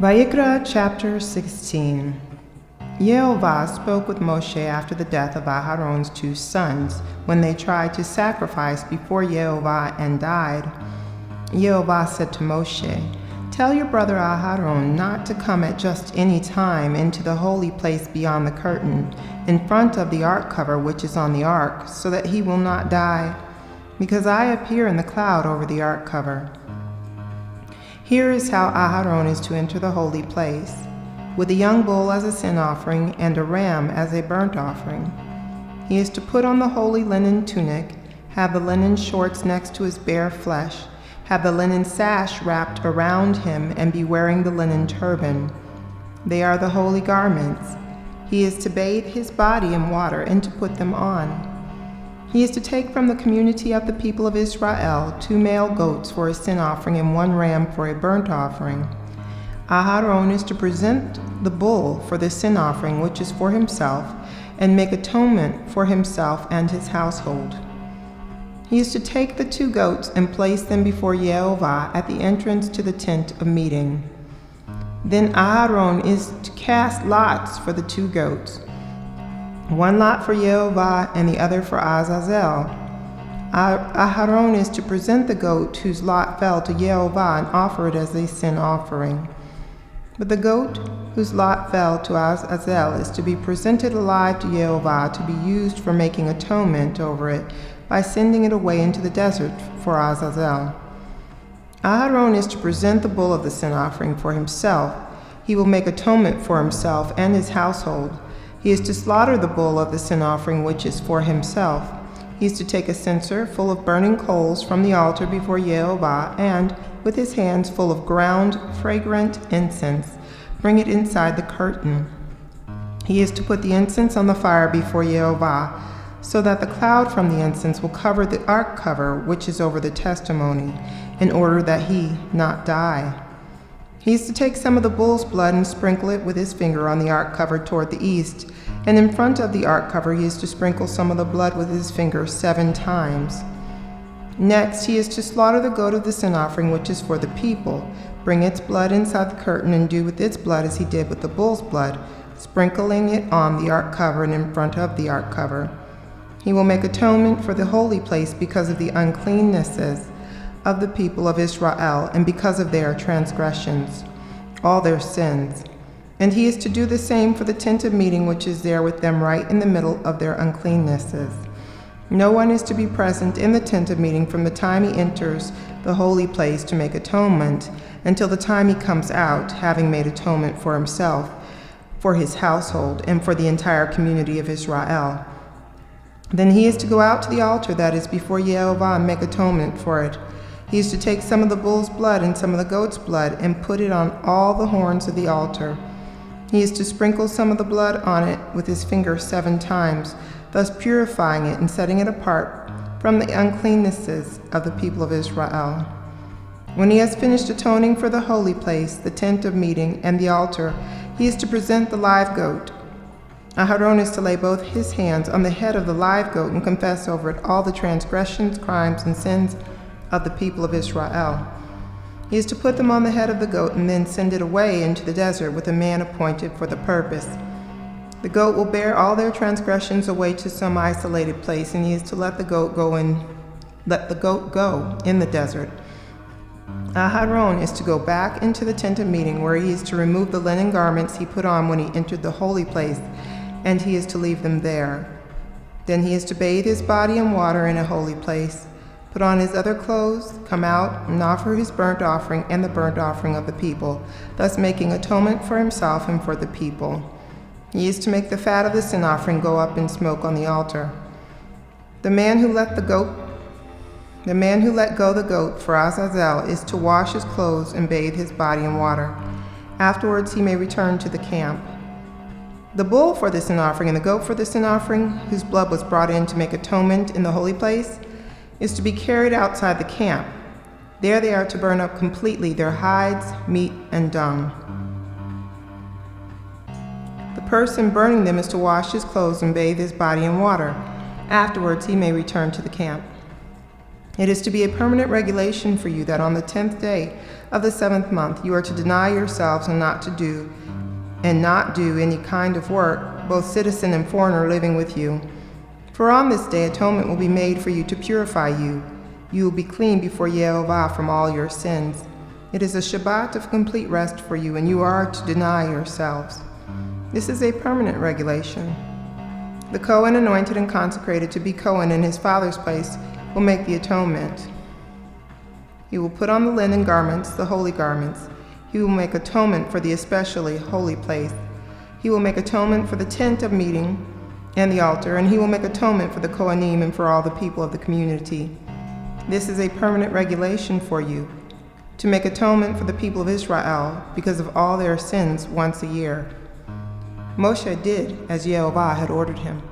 Vayikra chapter 16. Yehovah spoke with Moshe after the death of Aharon's two sons, when they tried to sacrifice before Yehovah and died. Yehovah said to Moshe, "Tell your brother Aharon not to come at just any time into the holy place beyond the curtain, in front of the ark cover which is on the ark, so that he will not die, because I appear in the cloud over the ark cover." Here is how Aharon is to enter the holy place, with a young bull as a sin offering and a ram as a burnt offering. He is to put on the holy linen tunic, have the linen shorts next to his bare flesh, have the linen sash wrapped around him, and be wearing the linen turban. They are the holy garments. He is to bathe his body in water and to put them on. He is to take from the community of the people of Israel 2 male goats for a sin offering and 1 ram for a burnt offering. Aharon is to present the bull for the sin offering, which is for himself, and make atonement for himself and his household. He is to take the 2 goats and place them before Yehovah at the entrance to the tent of meeting. Then Aharon is to cast lots for the 2 goats, 1 lot for Yehovah and the other for Azazel. Aharon is to present the goat whose lot fell to Yehovah and offer it as a sin offering. But the goat whose lot fell to Azazel is to be presented alive to Yehovah, to be used for making atonement over it by sending it away into the desert for Azazel. Aharon is to present the bull of the sin offering for himself. He will make atonement for himself and his household. He is to slaughter the bull of the sin offering, which is for himself. He is to take a censer full of burning coals from the altar before Yehovah, and, with his hands full of ground, fragrant incense, bring it inside the curtain. He is to put the incense on the fire before Yehovah, so that the cloud from the incense will cover the ark cover which is over the testimony, in order that he not die. He is to take some of the bull's blood and sprinkle it with his finger on the ark cover toward the east, and in front of the ark cover he is to sprinkle some of the blood with his finger 7 times. Next, he is to slaughter the goat of the sin offering, which is for the people, bring its blood inside the curtain, and do with its blood as he did with the bull's blood, sprinkling it on the ark cover and in front of the ark cover. He will make atonement for the holy place because of the uncleannesses of the people of Israel and because of their transgressions, all their sins. And he is to do the same for the tent of meeting, which is there with them right in the middle of their uncleannesses. No one is to be present in the tent of meeting from the time he enters the holy place to make atonement until the time he comes out, having made atonement for himself, for his household, and for the entire community of Israel. Then he is to go out to the altar that is before Yehovah and make atonement for it. He is to take some of the bull's blood and some of the goat's blood and put it on all the horns of the altar. He is to sprinkle some of the blood on it with his finger 7 times, thus purifying it and setting it apart from the uncleannesses of the people of Israel. When he has finished atoning for the holy place, the tent of meeting, and the altar, he is to present the live goat. Aharon is to lay both his hands on the head of the live goat and confess over it all the transgressions, crimes, and sins of the people of Israel. He is to put them on the head of the goat and then send it away into the desert with a man appointed for the purpose. The goat will bear all their transgressions away to some isolated place, and he is to let the goat go in the desert. Aharon is to go back into the tent of meeting, where he is to remove the linen garments he put on when he entered the holy place, and he is to leave them there. Then he is to bathe his body in water in a holy place, put on his other clothes, come out, and offer his burnt offering and the burnt offering of the people, thus making atonement for himself and for the people. He is to make the fat of the sin offering go up in smoke on the altar. The man who let go the goat for Azazel is to wash his clothes and bathe his body in water. Afterwards he may return to the camp. The bull for the sin offering and the goat for the sin offering, whose blood was brought in to make atonement in the holy place, is to be carried outside the camp. There they are to burn up completely their hides, meat, and dung. The person burning them is to wash his clothes and bathe his body in water. Afterwards he may return to the camp. It is to be a permanent regulation for you that on the 10th day of the 7th month you are to deny yourselves and not do any kind of work, both citizen and foreigner living with you. For on this day atonement will be made for you to purify you. You will be clean before Yehovah from all your sins. It is a Shabbat of complete rest for you, and you are to deny yourselves. This is a permanent regulation. The Kohen anointed and consecrated to be Kohen in his father's place will make the atonement. He will put on the linen garments, the holy garments. He will make atonement for the especially holy place. He will make atonement for the tent of meeting and the altar, and he will make atonement for the Kohanim and for all the people of the community. This is a permanent regulation for you, to make atonement for the people of Israel because of all their sins once a year. Moshe did as Yehovah had ordered him.